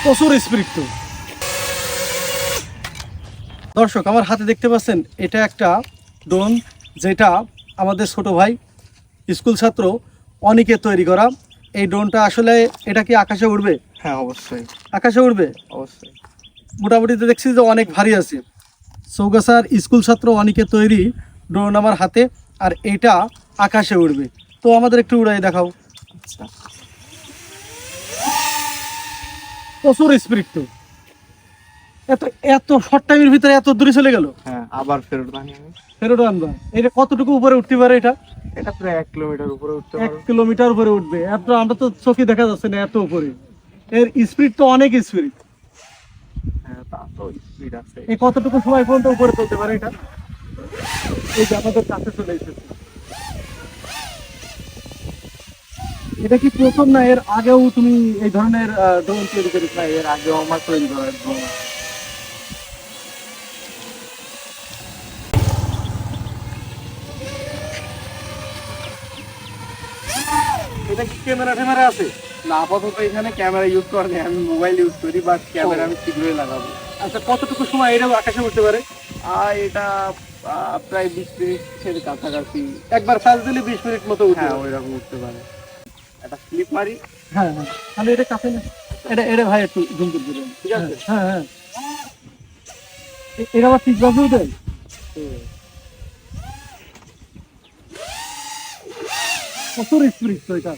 প্রচুর স্পিরিট তো। দর্শক আমার হাতে দেখতে পাচ্ছেন, এটা একটা ড্রোন, যেটা আমাদের ছোট ভাই স্কুল ছাত্র অনিকের তৈরি করা। এই ড্রোনটা আসলে এটা কি আকাশে উড়বে? হ্যাঁ অবশ্যই, আকাশে উড়বে অবশ্যই। মোটামুটি তো দেখছি যে অনেক ভারী আছে। চৌগাছার স্কুল ছাত্র অনিকের তৈরি ড্রোন আমার হাতে, আর এটা আকাশে উড়বে। তো আমাদের একটু উড়াই দেখাও। আচ্ছা, প্রচুর স্পিরিট তো। এত এত শর্ট টাইমের ভিতরে এত দূরে চলে গেল। হ্যাঁ আবার ফেরত আনি আমি। ফেরত আনবা। এটা কতটুকু উপরে উঠতে পারে? এটা এটা প্রায় 1 কিলোমিটার উপরে উঠতে 1 পারো। কিলোমিটার উপরে উঠবে। এত আমরা তো চোখে দেখা যাচ্ছে না এত উপরে। এর স্পিড তো অনেক স্পিড। হ্যাঁ তা তো স্পিড আছে। এই কতটুকু সময় পর্যন্ত উপরে চলতে পারে এটা? এই যে আমাদের কাছে চলে এসেছে। এটা কি প্রথম, না এর আগেও তুমি এই ধরনের ড্রোন তৈরি করেছো? না, এর আগেও আমার তৈরি করা একদম। এটা কি ক্যামেরা ট্যামেরা আছে? না, আপাতত এখানে ক্যামেরা ইউজ করা নেই, আমি মোবাইল ইউজ করি, বাট ক্যামেরা আমি শীঘ্রই লাগাবো। আচ্ছা, কতটুকু সময় এটা আকাশে উঠতে পারে? আর এটা প্রায় 20 মিনিটের কাছাকাছি। একবার চার্জ দিলে 20 মিনিট মতো উঠে। হ্যাঁ ওইরকম উঠতে পারে। একটা স্লিপ মারি। হ্যাঁ হ্যাঁ, তাহলে এটা কাছে না। এটা ভাই একটু জুম করে দিবেন, ঠিক আছে? হ্যাঁ হ্যাঁ। এটা আবার ঠিক ভাবে উঠে। প্রচুর স্পিরিট তো এটা।